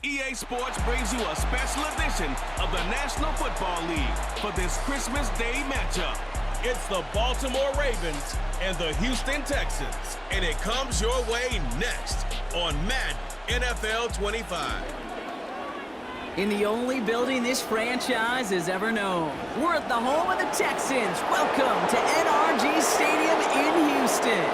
EA Sports brings you a special edition of the National Football League for this Christmas Day matchup. It's the Baltimore Ravens and the Houston Texans, and it comes your way next on Madden NFL 25. In the only building this franchise has ever known, we're at the home of the Texans. Welcome to NRG Stadium in Houston.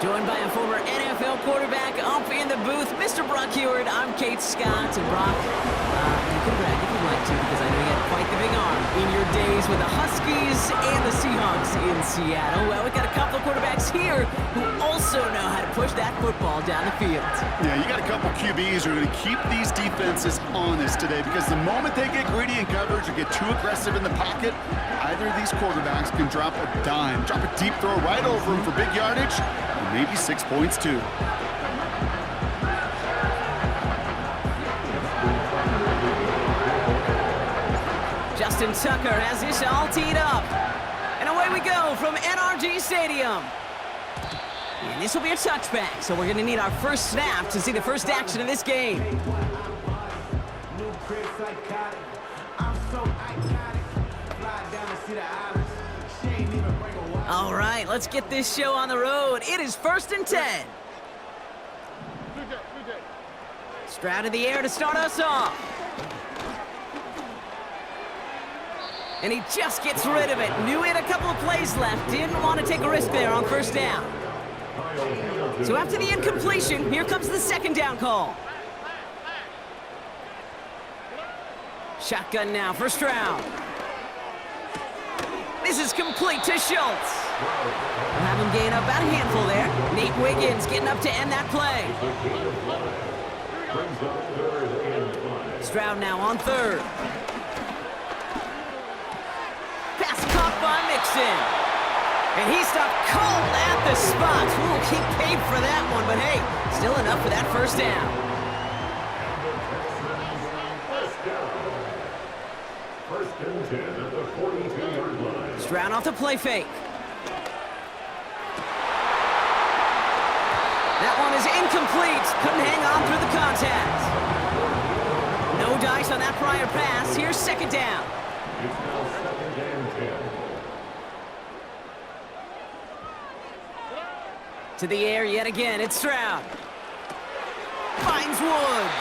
Joined by a former NFL quarterback up in the booth, Mr. Brock Heward. I'm Kate Scott. And Brock, you can brag if you'd like to, because I know you had quite the big arm in your days with the Huskies and the Seahawks in Seattle. Well, we've got a couple of quarterbacks here who also know how to push that football down the field. Yeah, you got a couple QBs who are going to keep these defenses honest today, because the moment they get greedy in coverage or get too aggressive in the pocket, either of these quarterbacks can drop a dime, drop a deep throw right over them for big yardage, and maybe 6 points too. Justin Tucker has this all teed up. And away we go from NRG Stadium. And this will be a touchback, so we're going to need our first snap to see the first action of this game. All right, let's get this show on the road. It is 1st and 10. Stroud in the air to start us off. And he just gets rid of it. Knew he had a couple of plays left. Didn't want to take a risk there on first down. So after the incompletion, here comes the second down call. Shotgun now for Stroud. This is complete to Schultz. We'll have him gain up about a handful there. Nate Wiggins getting up to end that play. Stroud now on third. Pass caught by Mixon. And he stopped cold at the spot. Ooh, he paid for that one, but hey, still enough for that first down. First and 10 at the 42-yard line. Stroud off the play fake. That one is incomplete. Couldn't hang on through the contact. No dice on that prior pass. Here's second down. It's now second and 10. To the air yet again. It's Stroud. Finds Woods.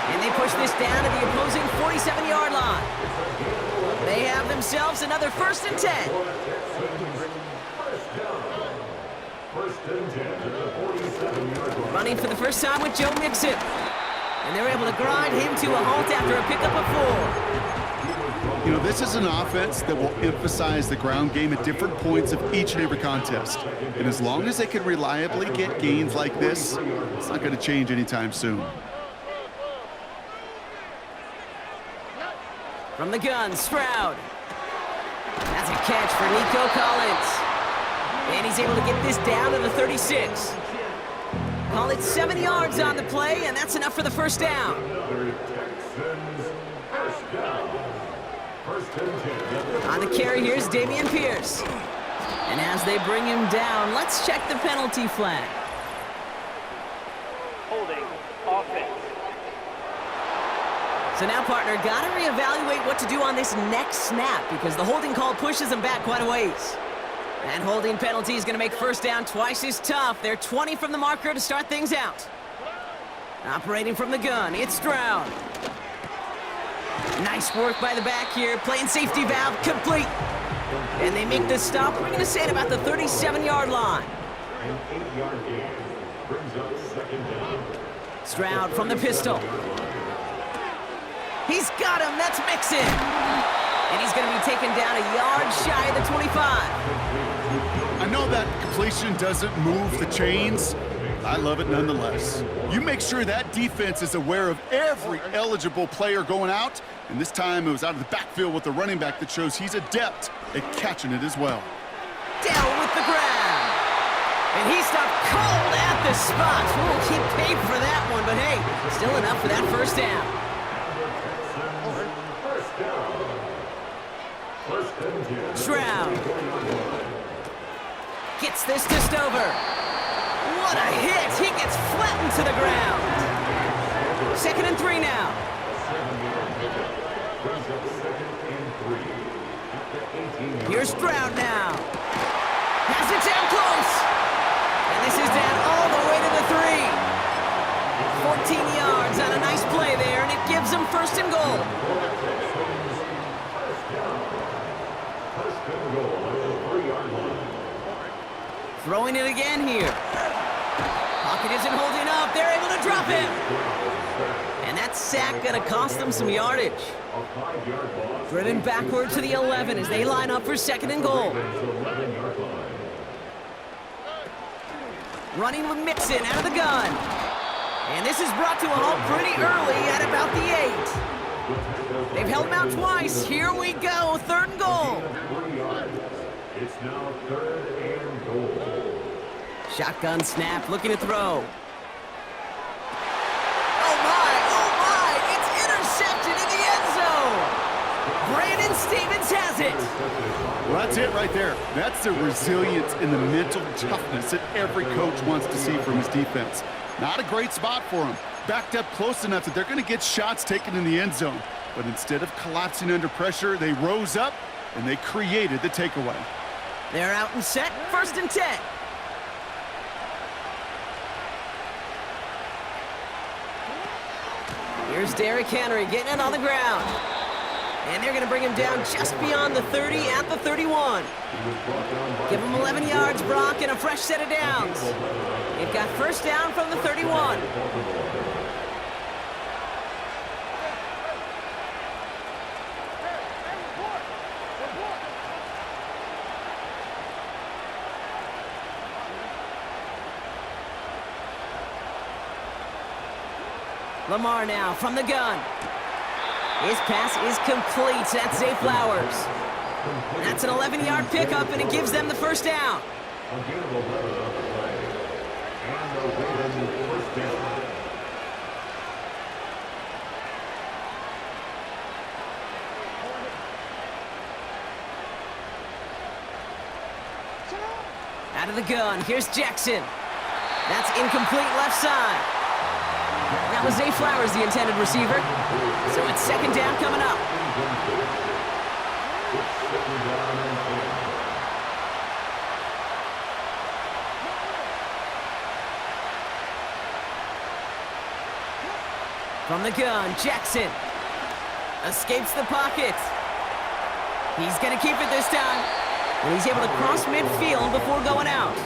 And they push this down to the opposing 47-yard line. They have themselves another 1st and 10. First and 10 at the 47-yard line. Running for the first time with Joe Mixon. And they're able to grind him to a halt after a pickup of 4. You know, this is an offense that will emphasize the ground game at different points of each and every contest. And as long as they can reliably get gains like this, it's not going to change anytime soon. From the gun, Stroud. That's a catch for Nico Collins. And he's able to get this down to the 36. Call it 7 yards on the play, and that's enough for the first down. On the carry, here's Dameon Pierce. And as they bring him down, let's check the penalty flag. Holding offense. So now, partner, got to reevaluate what to do on this next snap, because the holding call pushes them back quite a ways. And holding penalty is going to make first down twice as tough. They're 20 from the marker to start things out. Operating from the gun, it's Stroud. Nice work by the back here, playing safety valve complete. And they make the stop. We're going to say it about the 37-yard line. An 8-yard gain brings up second down. Stroud from the pistol. He's got him. That's Mixon. And he's going to be taken down a yard shy of the 25. I know that completion doesn't move the chains. I love it nonetheless. You make sure that defense is aware of every eligible player going out, and this time it was out of the backfield with the running back that shows he's adept at catching it as well. Down with the grab. And he stopped cold at the spot. Ooh, he paid for that one, but hey, still enough for that first down. Stroud gets this to Stover. What a hit! He gets flattened to the ground. Here's Stroud now. Has it down close. And this is down all the way to the 3. 14 yards on a nice play there, and it gives them first and goal. Throwing it again here. Pocket isn't holding up. They're able to drop him. And that sack going to cost them some yardage. Driven backward to the 11 as they line up for second and goal. Running with Mixon out of the gun. And this is brought to a halt pretty early at about the 8. They've held him out twice. Here we go, third and goal. It's now third and goal. Shotgun snap, looking to throw. Oh my, it's intercepted in the end zone. Brandon Stevens has it. Well, that's it right there. That's the resilience and the mental toughness that every coach wants to see from his defense. Not a great spot for him. Backed up close enough that they're going to get shots taken in the end zone. But instead of collapsing under pressure, they rose up and they created the takeaway. They're out and set, first and 10. Here's Derrick Henry getting it on the ground. And they're going to bring him down just beyond the 30 at the 31. Give him 11 yards, Brock, and a fresh set of downs. They've got first down from the 31. Lamar now from the gun. His pass is complete. That's Zay Flowers. That's an 11-yard pickup, and it gives them the first down. Out of the gun, here's Jackson. That's incomplete left side. That was Zay Flowers, the intended receiver. So it's second down coming up. From the gun, Jackson escapes the pocket. He's going to keep it this time. And he's able to cross midfield before going out.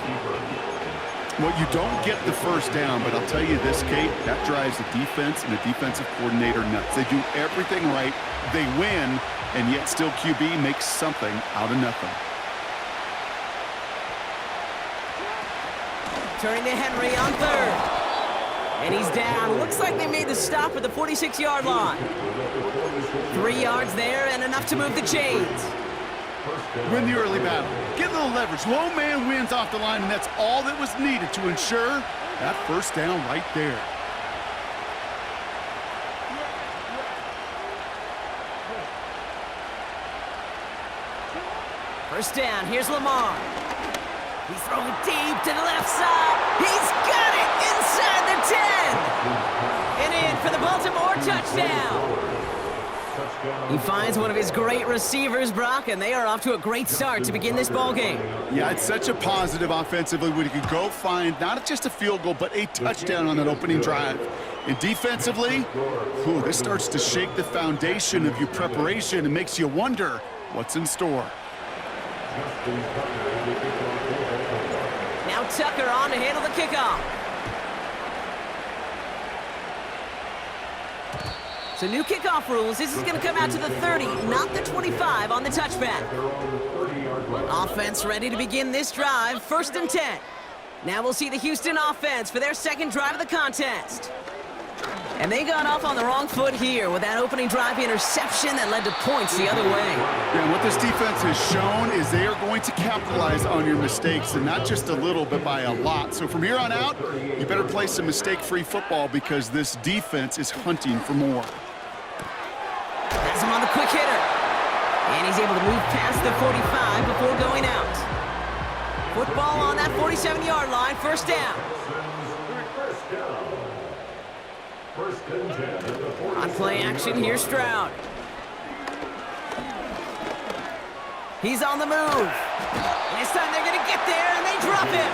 Well, you don't get the first down, but I'll tell you this, Kate, that drives the defense and the defensive coordinator nuts. They do everything right, they win, and yet still QB makes something out of nothing. Turning to Henry on third. And he's down. Looks like they made the stop at the 46-yard line. 3 yards there and enough to move the chains. Win the early battle. Get a little leverage. Low man wins off the line, and that's all that was needed to ensure that first down right there. First down, here's Lamar. He's throwing deep to the left side. He's got it inside the 10. And in for the Baltimore touchdown. He finds one of his great receivers, Brock, and they are off to a great start to begin this ball game. Yeah, it's such a positive offensively when you can go find not just a field goal, but a touchdown on that opening drive. And defensively, this starts to shake the foundation of your preparation and makes you wonder what's in store. Now Tucker on to handle the kickoff. So new kickoff rules. This is going to come out to the 30, not the 25 on the touchback. Offense ready to begin this drive, first and 10. Now we'll see the Houston offense for their second drive of the contest. And they got off on the wrong foot here with that opening drive interception that led to points the other way. Yeah, and what this defense has shown is they are going to capitalize on your mistakes, and not just a little, but by a lot. So from here on out, you better play some mistake-free football because this defense is hunting for more. Has him on the quick hitter. And he's able to move past the 45 before going out. Football on that 47-yard line, first down. On play action, here's Stroud. He's on the move. And this time they're going to get there, and they drop him.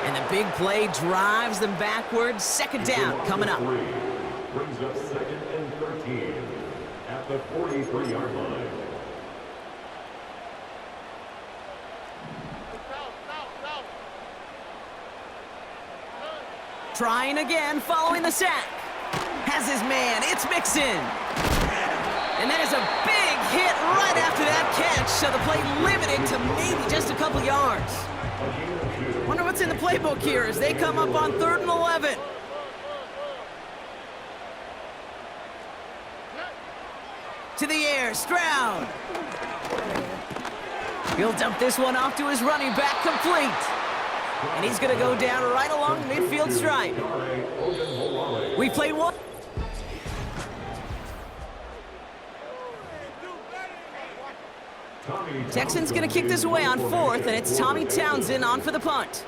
And the big play drives them backwards. Second down coming up. Brings up second and 13 at the 43-yard line. Trying again, following the sack. Has his man, it's Mixon. And that is a big hit right after that catch, so the play limited to maybe just a couple yards. Wonder what's in the playbook here as they come up on 3rd and 11. To the air, Stroud. He'll dump this one off to his running back, complete. And he's going to go down right along the midfield stripe. We played one. Texans going to kick this away on 4th, and it's Tommy Townsend on for the punt.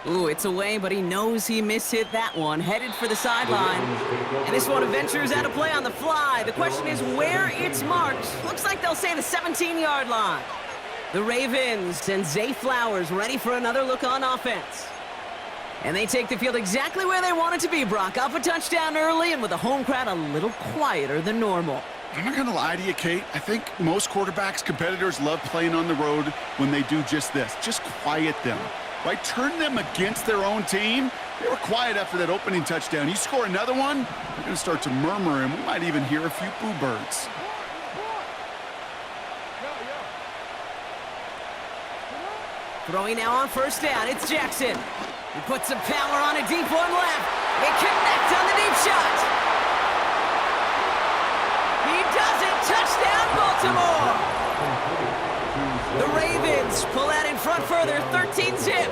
Ooh, it's away, but he knows he mishit that one. Headed for the sideline. And this one ventures out of play on the fly. The question is where it's marked. Looks like they'll say the 17-yard line. The Ravens send Zay Flowers ready for another look on offense. And they take the field exactly where they want it to be, Brock. Up a touchdown early and with the home crowd a little quieter than normal. I'm not going to lie to you, Kate. I think most quarterbacks, competitors love playing on the road when they do just this. Just quiet them, right? Turn them against their own team. They were quiet after that opening touchdown. You score another one, they're going to start to murmur, and we might even hear a few boo birds. Throwing now on 1st down, it's Jackson. He puts some power on a deep one left. They connect on the deep shot. He does it. Touchdown, Baltimore. The Ravens pull out in front further, 13-zip.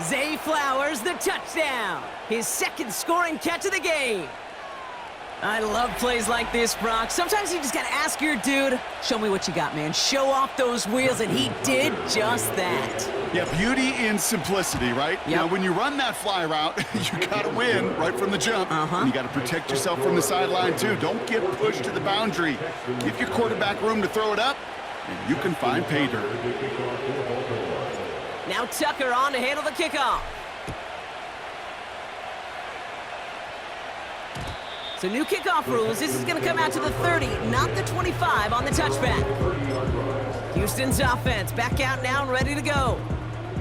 Zay Flowers, the touchdown. His 2nd scoring catch of the game. I love plays like this, Brock. Sometimes you just got to ask your dude, show me what you got, man. Show off those wheels, and he did just that. Yeah, beauty in simplicity, right? Yep. Now, when you run that fly route, you got to win right from the jump. And you got to protect yourself from the sideline, too. Don't get pushed to the boundary. Give your quarterback room to throw it up, and you can find pay dirt. Now Tucker on to handle the kickoff. So new kickoff rules. This is going to come out to the 30, not the 25 on the touchback. Houston's offense back out now and ready to go.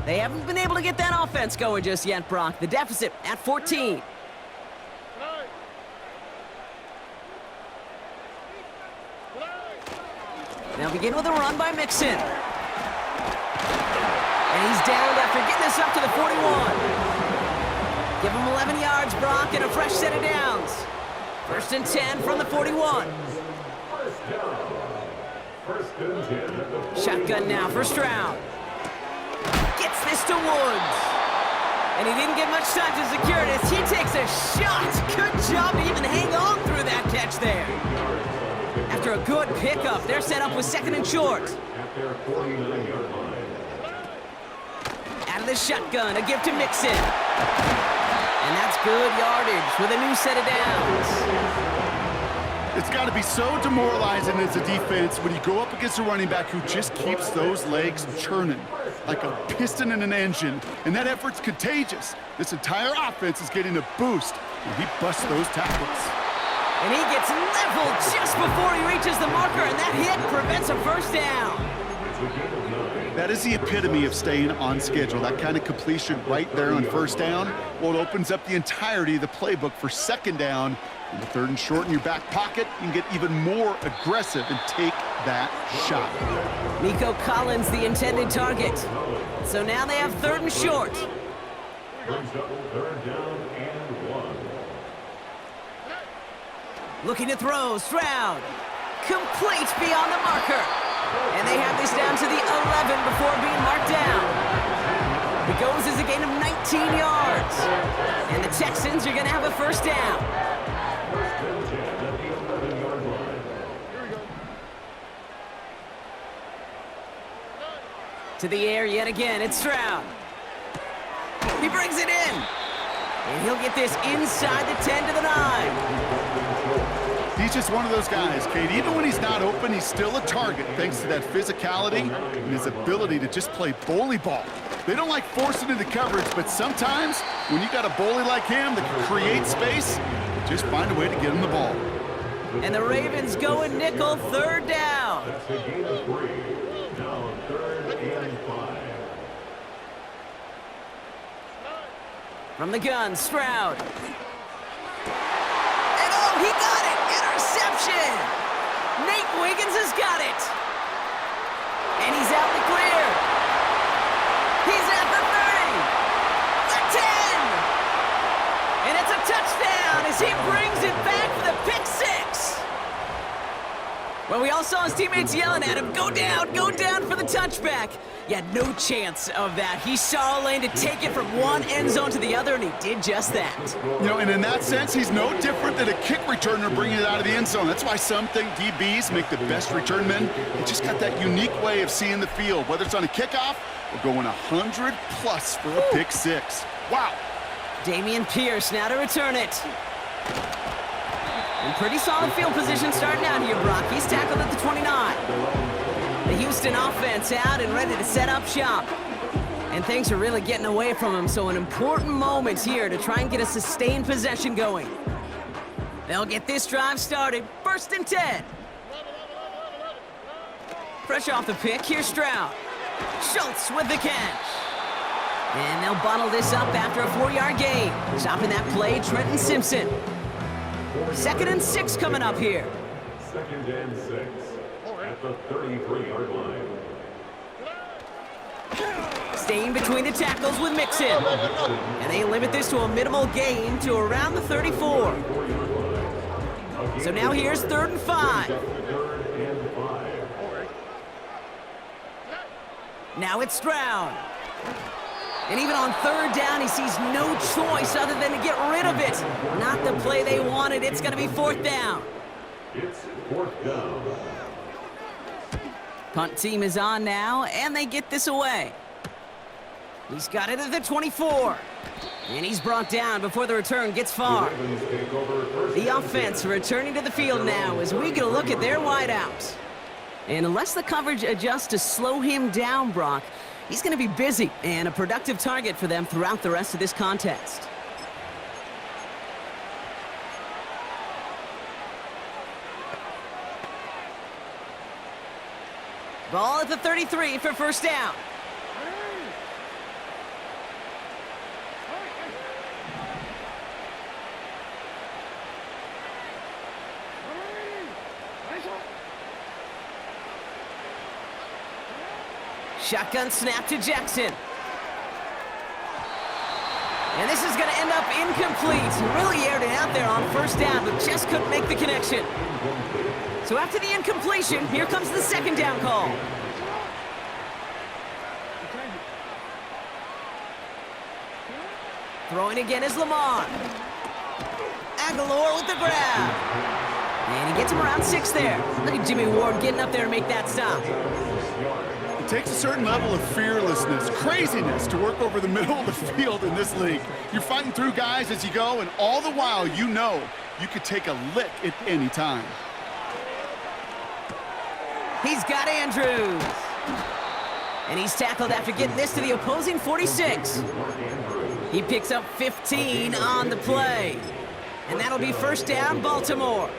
They haven't been able to get that offense going just yet, Brock. The deficit at 14. Now begin with a run by Mixon. And he's downed after getting this up to the 41. Give him 11 yards, Brock, and a fresh set of downs. 1st and 10 from the 41. Shotgun now for Stroud. Gets this to Woods. And he didn't get much time to secure it as he takes a shot. Good job to even hang on through that catch there. After a good pickup, they're set up with 2nd and short. Out of the shotgun, a give to Mixon. And that's good yardage with a new set of downs. It's got to be so demoralizing as a defense when you go up against a running back who just keeps those legs churning like a piston in an engine. And that effort's contagious. This entire offense is getting a boost when he busts those tackles. And he gets leveled just before he reaches the marker, and that hit prevents a 1st down. That is the epitome of staying on schedule. That kind of completion right there on 1st down. Well, it opens up the entirety of the playbook for 2nd down. In the 3rd and short in your back pocket, you can get even more aggressive and take that shot. Nico Collins, the intended target. So now they have 3rd and short. Looking to throw, Stroud. Complete beyond the marker. And they have this down to the 11 before being marked down. It goes as a gain of 19 yards. And the Texans are going to have a 1st down. To the air yet again, it's Stroud. He brings it in. And he'll get this inside the 10 to the 9. He's just one of those guys, Kate. Even when he's not open, he's still a target thanks to that physicality and his ability to just play bully ball. They don't like forcing into coverage, but sometimes when you got a bully like him that can create space, just find a way to get him the ball. And the Ravens go in nickel, third down. That's a gain of 3. Now 3rd and 5. From the gun, Stroud. And oh, he got it! Interception! Nate Wiggins has got it! And he's out in the clear. He's at the 30! The 10! And it's a touchdown as he brings it back for the pick 6! Well, we all saw his teammates yelling at him, go down for the touchback. He had no chance of that. He saw a lane to take it from one end zone to the other, and he did just that. You know, and in that sense, he's no different than a kick returner bringing it out of the end zone. That's why some think DBs make the best return men. They just got that unique way of seeing the field, whether it's on a kickoff or going 100+ for a pick 6. Wow. Damian Pierce now to return it. In pretty solid field position starting out here, Brock. He's tackled at the 29. The Houston offense out and ready to set up shop. And things are really getting away from him, so an important moment here to try and get a sustained possession going. They'll get this drive started. 1st and 10. Fresh off the pick, here's Stroud. Schultz with the catch. And they'll bottle this up after a 4-yard gain. Stopping that play, Trenton Simpson. 2nd and 6 coming up here. 2nd and 6 at the 33-yard line. Staying between the tackles with Mixon. And they limit this to a minimal gain to around the 34. So now here's 3rd and 5. Now it's Stroud. And even on 3rd down, he sees no choice other than to get rid of it. Not the play they wanted. It's going to be 4th down. It's 4th down. Punt team is on now, and they get this away. He's got it at the 24. And he's brought down before the return gets far. The offense returning to the field now as we get a look at their wideouts. And unless the coverage adjusts to slow him down, Brock, he's going to be busy and a productive target for them throughout the rest of this contest. Ball at the 33 for 1st down. Shotgun snap to Jackson. And this is going to end up incomplete. Really aired it out there on 1st down, but just couldn't make the connection. So after the incompletion, here comes the 2nd down call. Throwing again is Lamar. Aguilar with the grab. And he gets him around 6 there. Look at Jimmy Ward getting up there to make that stop. It takes a certain level of fearlessness, craziness to work over the middle of the field in this league. You're fighting through guys as you go, and all the while you know you could take a lick at any time. He's got Andrews. And he's tackled after getting this to the opposing 46. He picks up 15 on the play. And that'll be 1st down, Baltimore.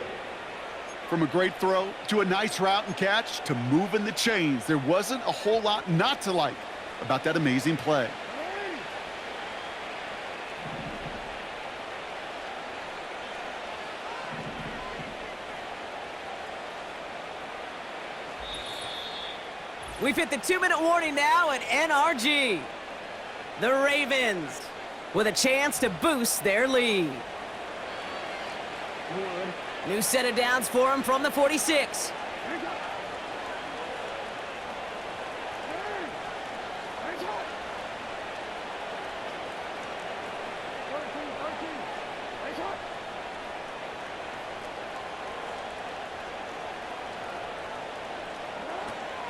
From a great throw to a nice route and catch to moving the chains, there wasn't a whole lot not to like about that amazing play. We've hit the 2-minute warning now at NRG. The Ravens with a chance to boost their lead. New set of downs for him from the 46.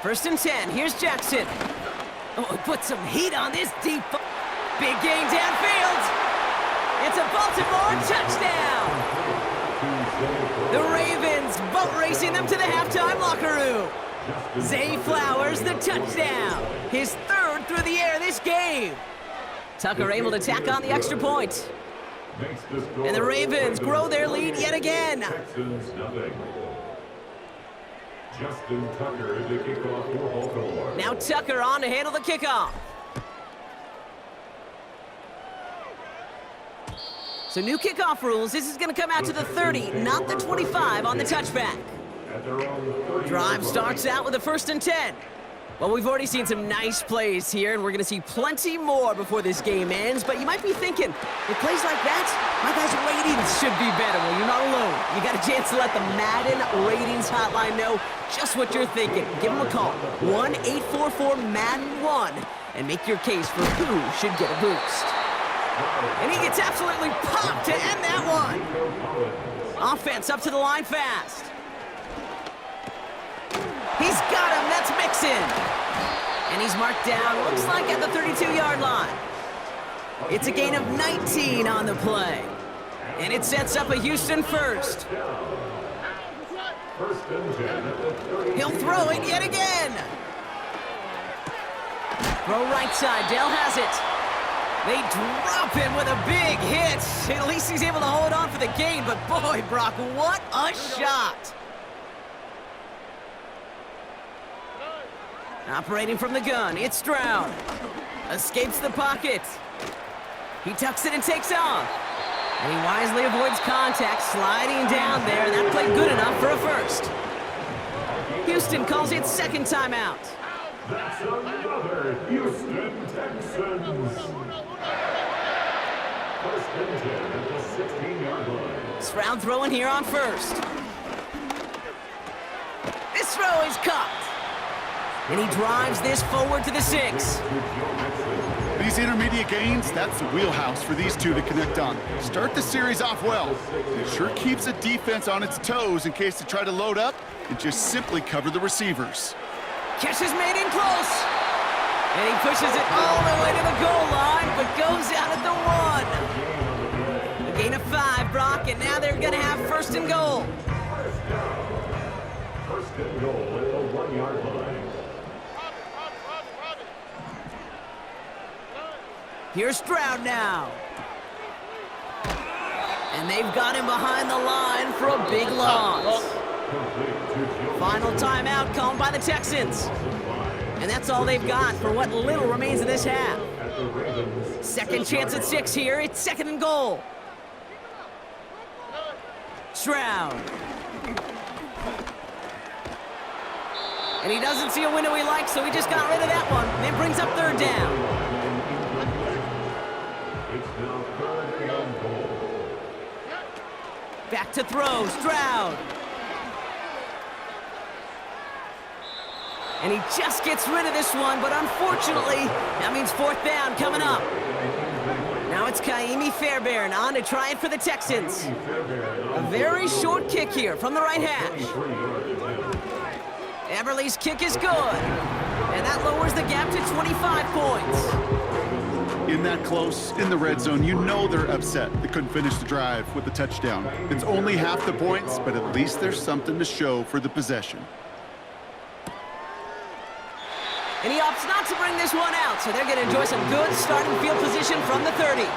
First and 10, here's Jackson. Oh, put some heat on this deep. Big gain downfield. It's a Baltimore touchdown. The Ravens boat racing them to the halftime locker room. Zay Flowers, the touchdown. His third through the air this game. Tucker able to tack on the extra point. And the Ravens grow their lead yet again. Texans nothing. Justin Tucker to kickoff for Baltimore. Now Tucker on to handle the kickoff. So new kickoff rules. This is going to come out to the 30, not the 25 on the touchback. At their own 30. Drive starts out with a 1st and 10. Well, we've already seen some nice plays here, and we're going to see plenty more before this game ends. But you might be thinking, with plays like that, my guys' ratings should be better. Well, you're not alone. You got a chance to let the Madden Ratings Hotline know just what you're thinking. Give them a call, 1-844-MADDEN-1, and make your case for who should get a boost. And he gets absolutely popped to end that one. Offense up to the line fast. He's got him, that's Mixon. And he's marked down, looks like at the 32-yard line. It's a gain of 19 on the play. And it sets up a Houston first. He'll throw it yet again. Throw right side, Dell has it. They drop him with a big hit. At least he's able to hold on for the gain, but boy, Brock, what a shot. Operating from the gun, it's Stroud. Escapes the pocket. He tucks it and takes off. And he wisely avoids contact, sliding down there. That played good enough for a first. Houston calls it second timeout. That's another Houston Texans. 1st and 10 at the 16-yard line. Stroud throwing here on first. This throw is caught. And he drives this forward to the 6. These intermediate gains, that's the wheelhouse for these two to connect on. Start the series off well. It sure keeps the defense on its toes in case they try to load up and just simply cover the receivers. Catch is made in close. And he pushes it all the way to the goal line, but goes out at the 1. A gain of 5, Brock, and now they're going to have 1st and goal. 1st and goal at the 1-yard line. Here's Stroud now. And they've got him behind the line for a big loss. Final timeout called by the Texans. And that's all they've got for what little remains of this half. Second chance at 6 here. It's 2nd and goal. Stroud. And he doesn't see a window he likes, so he just got rid of that one. And it brings up 3rd down. Back to throw, Stroud. And he just gets rid of this one, but unfortunately, that means 4th down coming up. Now it's Kaimi Fairbairn on to try it for the Texans. A very short kick here from the right hash. Everly's kick is good. And that lowers the gap to 25 points. In that close, in the red zone, you know they're upset they couldn't finish the drive with the touchdown. It's only half the points, but at least there's something to show for the possession. And he opts not to bring this one out, so they're going to enjoy some good starting field position from the 30.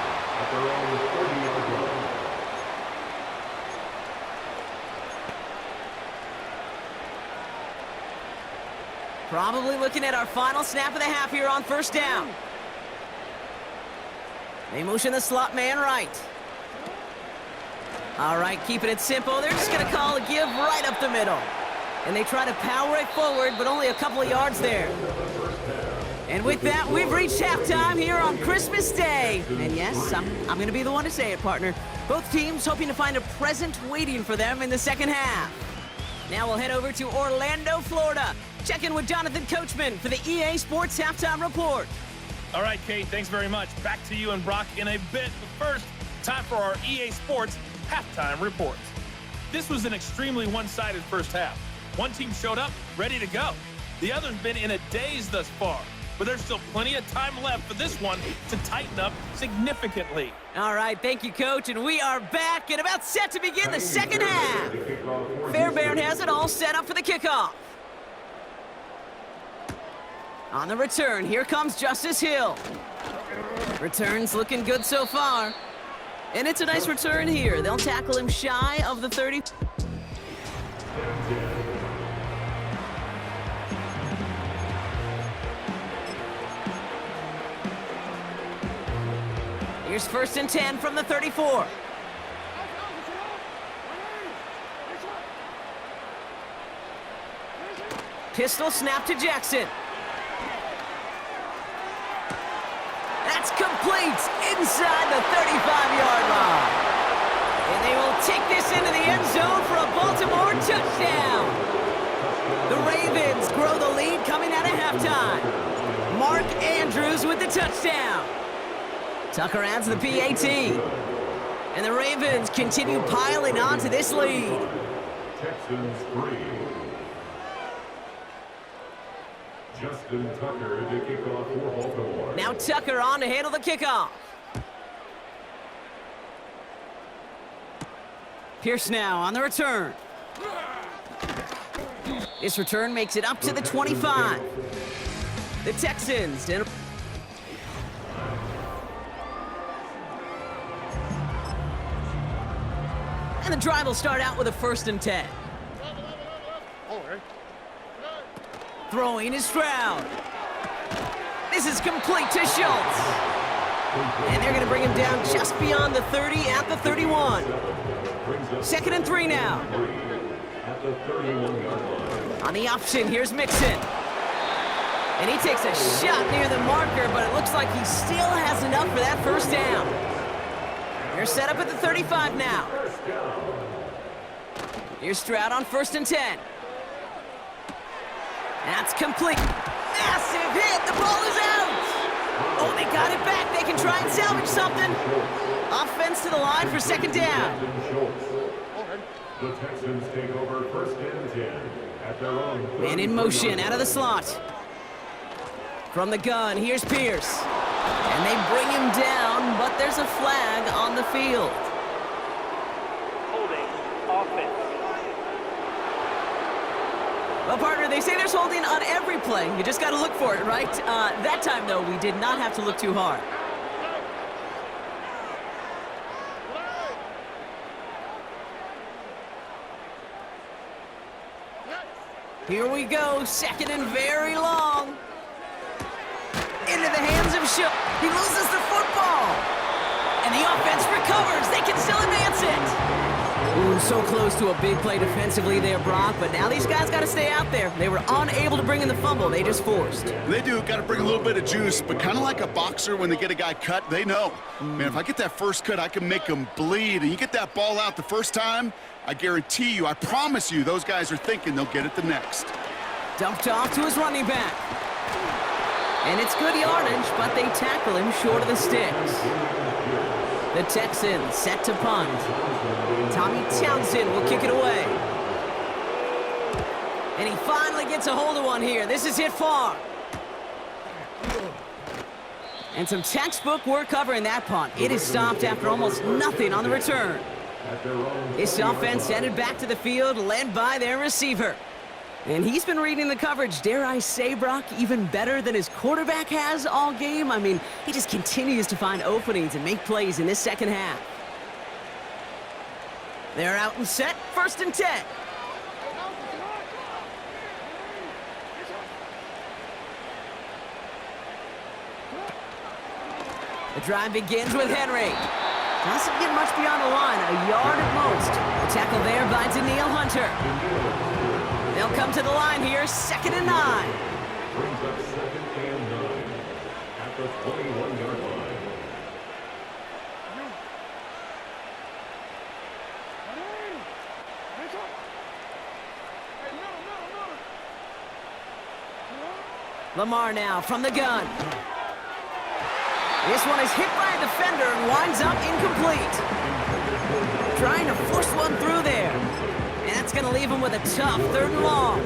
Probably looking at our final snap of the half here on 1st down. They motion the slot man right. All right, keeping it simple. They're just going to call a give right up the middle. And they try to power it forward, but only a couple of yards there. And with that, we've reached halftime here on Christmas Day. And yes, I'm going to be the one to say it, partner. Both teams hoping to find a present waiting for them in the second half. Now we'll head over to Orlando, Florida. Check in with Jonathan Coachman for the EA Sports Halftime Report. All right, Kate, thanks very much. Back to you and Brock in a bit. But first, time for our EA Sports Halftime Report. This was an extremely one-sided first half. One team showed up, ready to go. The other's been in a daze thus far. but there's still plenty of time left for this one to tighten up significantly. All right, thank you, Coach, and we are back and about set to begin the second half. Fairbairn has it all set up for the kickoff. On the return, here comes Justice Hill. Return's looking good so far. And it's a nice return here. They'll tackle him shy of the 30. Here's 1st and 10 from the 34. Pistol snap to Jackson. That's complete inside the 35-yard line. And they will take this into the end zone for a Baltimore touchdown. The Ravens grow the lead coming out of halftime. Mark Andrews with the touchdown. Tucker adds the PAT. And the Ravens continue piling on to this lead. Texans 3. Justin Tucker to kick off for Baltimore. Now Tucker on to handle the kickoff. Pierce now on the return. This return makes it up to the 25. The Texans. And the drive will start out with a 1st and 10. Throwing is Stroud. This is complete to Schultz. And they're going to bring him down just beyond the 30 at the 31. 2nd and 3 now. On the option, here's Mixon. And he takes a shot near the marker, but it looks like he still has enough for that 1st down. They're set up at the 35 now. Here's Stroud on 1st and 10. That's complete. Massive hit. The ball is out. Oh, they got it back. They can try and salvage something. Offense to the line for 2nd down. The Texans take over 1st and 10 at their own. Man in motion out of the slot. From the gun, here's Pierce. And they bring him down, but there's a flag on the field. Holding. Offense. Well, partner, they say there's holding on every play. You just got to look for it, right? That time, though, we did not have to look too hard. Here we go, 2nd and very long. Into the hands of Schultz. He loses the football. And the offense recovers. They can still advance it. Ooh, so close to a big play defensively there, Brock, but now these guys got to stay out there. They were unable to bring in the fumble. They just forced. They do. Got to bring a little bit of juice, but kind of like a boxer when they get a guy cut, they know. Man, if I get that first cut, I can make him bleed. And you get that ball out the first time, I guarantee you, I promise you, those guys are thinking they'll get it the next. Dumped off to his running back. And it's good yardage, but they tackle him short of the sticks. The Texans set to punt. Tommy Townsend will kick it away. And he finally gets a hold of one here. This is hit far. And some textbook work covering that punt. It is stopped after almost nothing on the return. This offense headed back to the field, led by their receiver. And he's been reading the coverage, dare I say, Brock, even better than his quarterback has all game. I mean, he just continues to find openings and make plays in this second half. They're out and set, 1st and 10. The drive begins with Henry. Doesn't get much beyond the line, a yard at most. The tackle there by Daniil Hunter. They'll come to the line here, 2nd and 9. Brings up 2nd and 9 at the 21-yard line. Lamar now from the gun. This one is hit by a defender and winds up incomplete. Trying to force one through there. And that's going to leave him with a tough 3rd and long.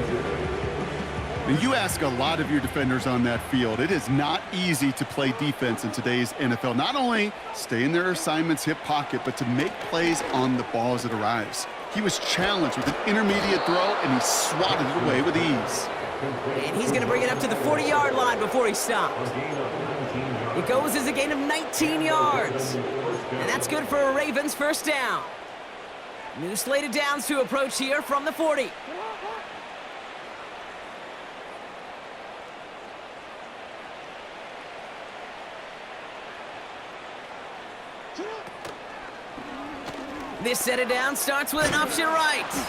And you ask a lot of your defenders on that field. It is not easy to play defense in today's NFL. Not only stay in their assignment's hip pocket, but to make plays on the ball as it arrives. He was challenged with an intermediate throw, and he swatted it away with ease. And he's going to bring it up to the 40-yard line before he stops. It goes as a gain of 19 yards. And that's good for a Ravens first down. New slated downs to approach here from the 40. This set of downs starts with an option right.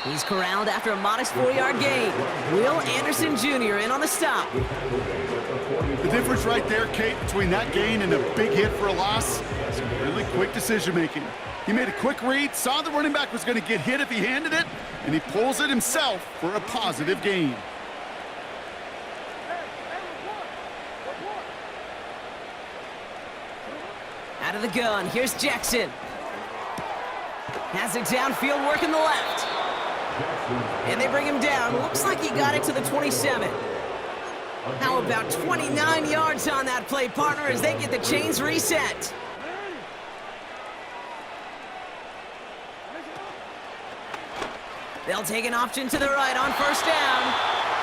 He's corralled after a modest 4-yard gain. Will Anderson Jr. in on the stop. The difference right there, Kate, between that gain and a big hit for a loss, some really quick decision-making. He made a quick read, saw the running back was going to get hit if he handed it, and he pulls it himself for a positive gain. Out of the gun, here's Jackson. Has it downfield, working the left. And they bring him down. Looks like he got it to the 27. How about 29 yards on that play, partner, as they get the chains reset. They'll take an option to the right on first down.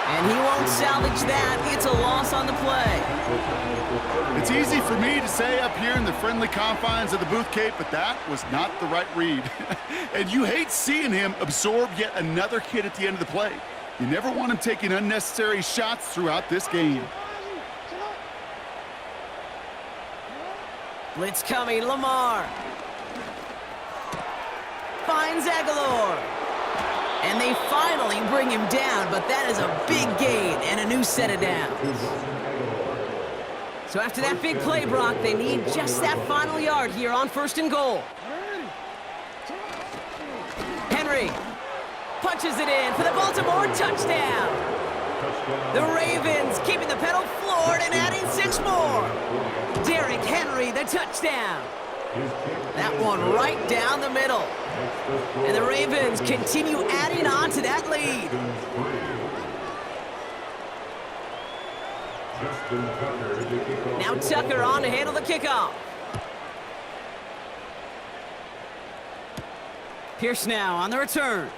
And he won't salvage that. It's a loss on the play. It's easy for me to say up here in the friendly confines of the booth, Kate, but that was not the right read. And you hate seeing him absorb yet another hit at the end of the play. You never want him taking unnecessary shots throughout this game. Blitz coming, Lamar. Finds Aguilar. And they finally bring him down, but that is a big gain and a new set of downs. So after that big play, Brock, they need just that final yard here on first and goal. Henry punches it in for the Baltimore touchdown. The Ravens keeping the pedal floored and adding 6 more. Derrick Henry, the touchdown. That one right down the middle. And the Ravens continue adding on to that lead. Now Tucker on to handle the kickoff. Pierce now on the return.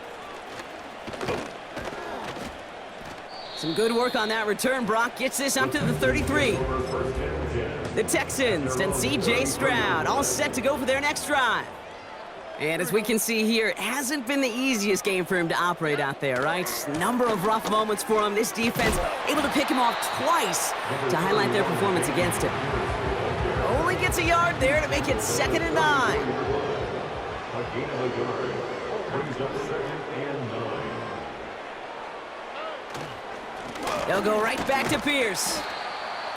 Some good work on that return. Brock gets this up to the 33. The Texans and C.J. Stroud all set to go for their next drive. And as we can see here, it hasn't been the easiest game for him to operate out there, right? Number of rough moments for him. This defense able to pick him off twice to highlight their performance against him. Only gets a yard there to make it 2nd and 9. They'll go right back to Pierce.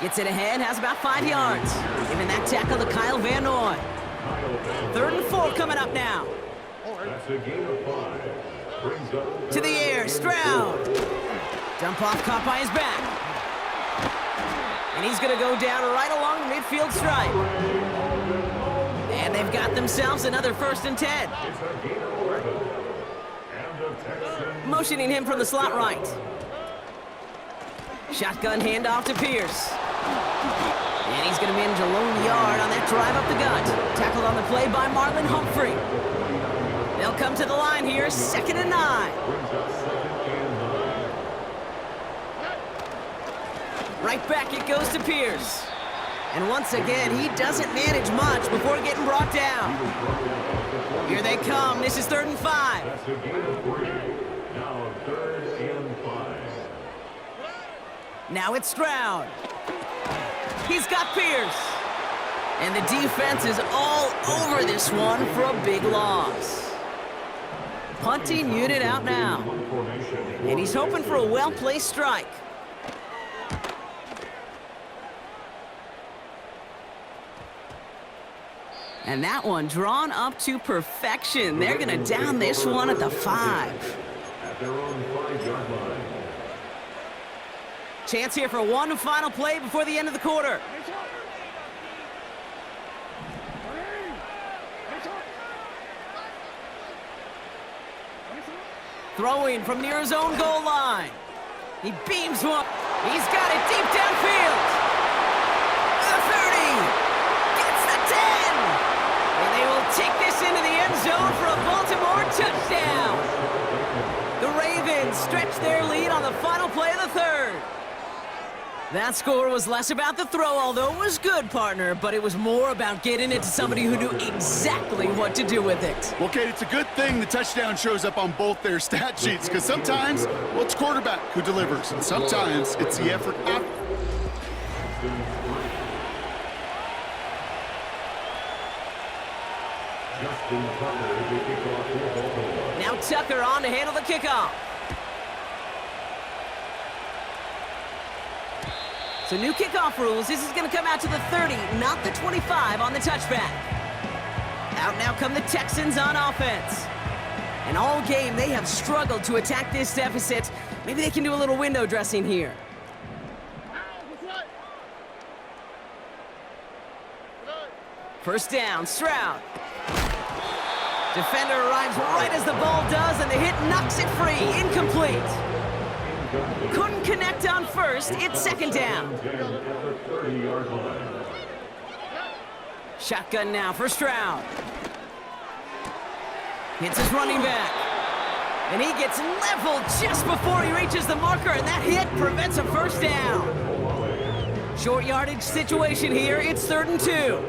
Gets it ahead, has about 5 yards. Giving that tackle to Kyle Van Noy. 3rd and 4 coming up now. That's a gain of 5. To the air, Stroud. Dump off caught by his back. And he's going to go down right along the midfield stripe. And they've got themselves another 1st and 10. Motioning him from the slot right. Shotgun handoff to Pierce. And he's going to manage a lone yard on that drive up the gut. Tackled on the play by Marlon Humphrey. They'll come to the line here, 2nd and 9. Right back it goes to Pierce. And once again, he doesn't manage much before getting brought down. Here they come. This is 3rd and 5. That's a gain of 3. Now 3rd and 5. Now it's Stroud. He's got Pierce. And the defense is all over this one for a big loss. Punting unit out now. And he's hoping for a well-placed strike. And that one drawn up to perfection. They're going to down this one at the 5. At their own 5-yard line. Chance here for one final play before the end of the quarter. Throwing from near his own goal line. He beams one. He's got it deep downfield. The 30. Gets the 10. And they will take this into the end zone for a Baltimore touchdown. The Ravens stretch their lead on the final play of the third. That score was less about the throw, although it was good, partner, but it was more about getting it to somebody who knew exactly what to do with it. Well, Kate, it's a good thing the touchdown shows up on both their stat sheets, because sometimes, well, it's quarterback who delivers, and sometimes it's the effort after. Now Tucker on to handle the kickoff. So new kickoff rules. This is going to come out to the 30, not the 25 on the touchback. Out now come the Texans on offense. And all game, they have struggled to attack this deficit. Maybe they can do a little window dressing here. First down, Stroud. Defender arrives right as the ball does, and the hit knocks it free. Incomplete. Couldn't connect on first. It's second down. Shotgun now for Stroud. Hits his running back. And he gets leveled just before he reaches the marker, and that hit prevents a first down. Short yardage situation here. It's 3rd and 2.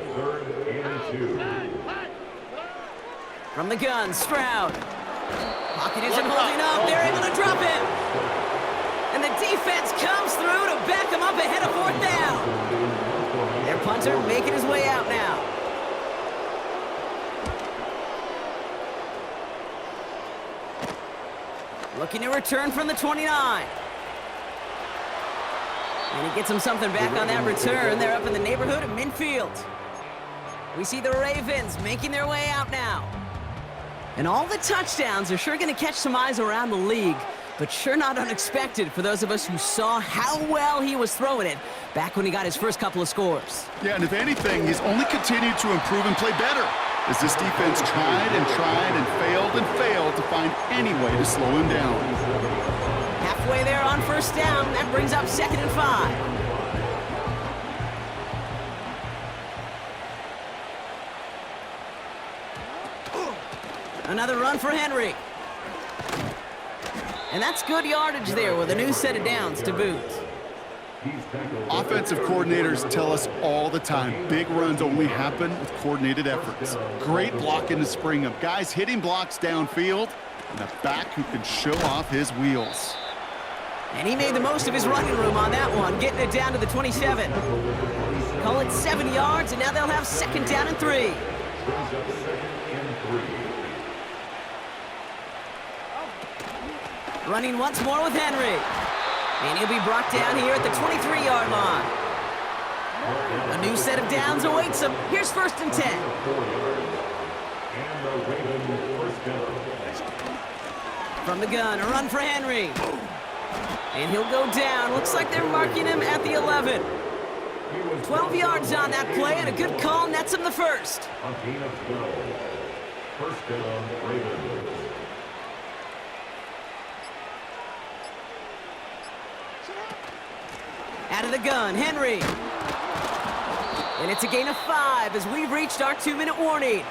From the gun, Stroud. Pocket isn't holding up. They're able to drop him. And the defense comes through to back him up ahead of 4th down. Their punter making his way out now. Looking to return from the 29. And he gets him something back on that return. They're up in the neighborhood of midfield. We see the Ravens making their way out now. And all the touchdowns are sure going to catch some eyes around the league, but sure not unexpected for those of us who saw how well he was throwing it back when he got his first couple of scores. Yeah, and if anything, he's only continued to improve and play better, as this defense tried and failed to find any way to slow him down. Halfway there on first down, that brings up 2nd and 5. Another run for Henry. And that's good yardage there with a new set of downs to boot. Offensive coordinators tell us all the time, big runs only happen with coordinated efforts. Great block in the spring of guys hitting blocks downfield, and a back who can show off his wheels. And he made the most of his running room on that one, getting it down to the 27. Call it 7 yards, and now they'll have 2nd down and 3. Running once more with Henry. And he'll be brought down here at the 23-yard line. A new set of downs awaits him. Here's 1st and 10. From the gun, a run for Henry. And he'll go down. Looks like they're marking him at the 11. 12 yards on that play, and a good call nets him the first. First down, Ravens. Out of the gun, Henry. And it's a gain of 5 as we've reached our 2-minute warning.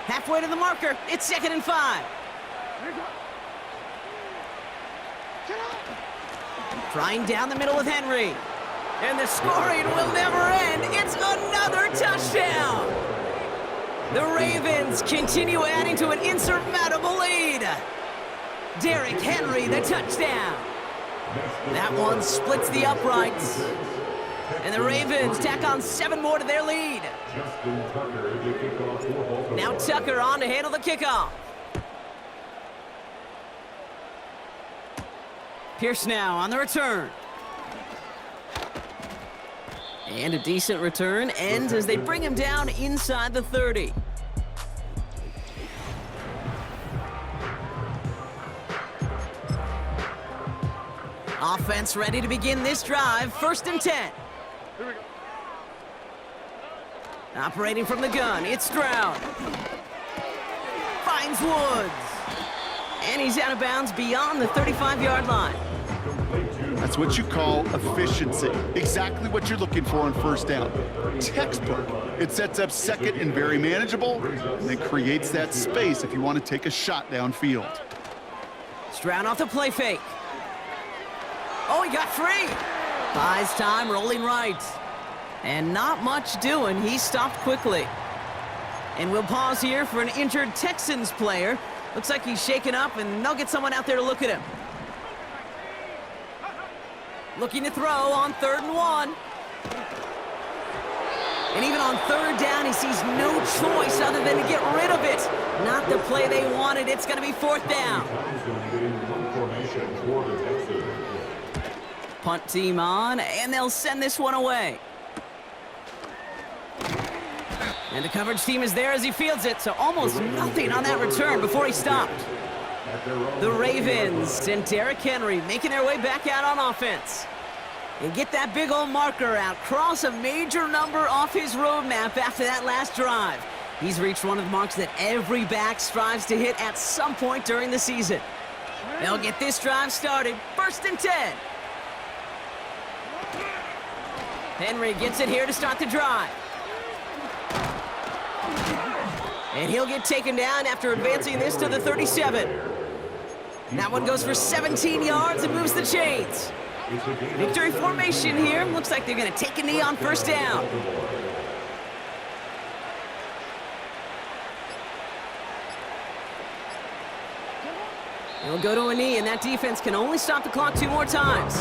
Halfway to the marker, it's 2nd and 5. Trying down the middle with Henry. And the scoring will never end. It's another touchdown. The Ravens continue adding to an insurmountable lead. Derrick Henry, the touchdown. That one splits the uprights. And the Ravens tack on 7 more to their lead. Now Tucker on to handle the kickoff. Pierce now on the return. And a decent return ends as they bring him down inside the 30. Offense ready to begin this drive. 1st and 10. Operating from the gun, it's Stroud. Finds Woods. And he's out of bounds beyond the 35-yard line. That's what you call efficiency. Exactly what you're looking for on first down. Textbook. It sets up second and very manageable, and then creates that space if you want to take a shot downfield. Stroud off the play fake. Oh, he got free. Buys time, rolling right. And not much doing. He stopped quickly. And we'll pause here for an injured Texans player. Looks like he's shaken up, and they'll get someone out there to look at him. Looking to throw on 3rd and 1. And even on 3rd down, he sees no choice other than to get rid of it. Not the play they wanted. It's going to be 4th down. Punt team on, and they'll send this one away. And the coverage team is there as he fields it, so almost nothing on that return before he stopped. The Ravens and Derrick Henry making their way back out on offense. And get that big old marker out. Cross a major number off his roadmap after that last drive. He's reached one of the marks that every back strives to hit at some point during the season. They'll get this drive started. 1st and 10. Henry gets it here to start the drive. And he'll get taken down after advancing this to the 37. That one goes for 17 yards and moves the chains. Victory formation here. Looks like they're going to take a knee on 1st down. They'll go to a knee, and that defense can only stop the clock 2 more times.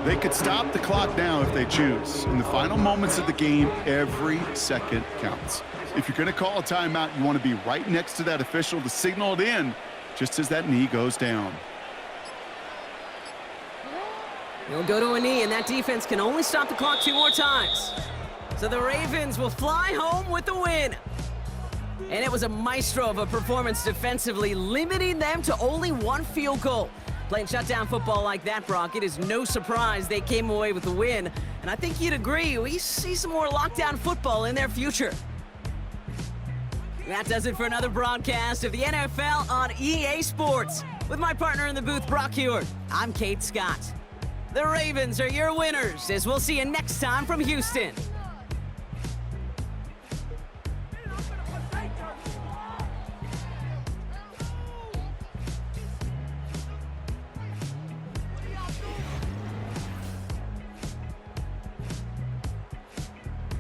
They could stop the clock now if they choose. In the final moments of the game, every second counts. If you're going to call a timeout, you want to be right next to that official to signal it in just as that knee goes down. He'll go to a knee, and that defense can only stop the clock 2 more times. So the Ravens will fly home with the win. And it was a maestro of a performance defensively, limiting them to only 1 field goal. Playing shutdown football like that, Brock, it is no surprise they came away with the win. And I think you'd agree, we see some more lockdown football in their future. That does it for another broadcast of the NFL on EA Sports. With my partner in the booth, Brock Hewitt, I'm Kate Scott. The Ravens are your winners, as we'll see you next time from Houston.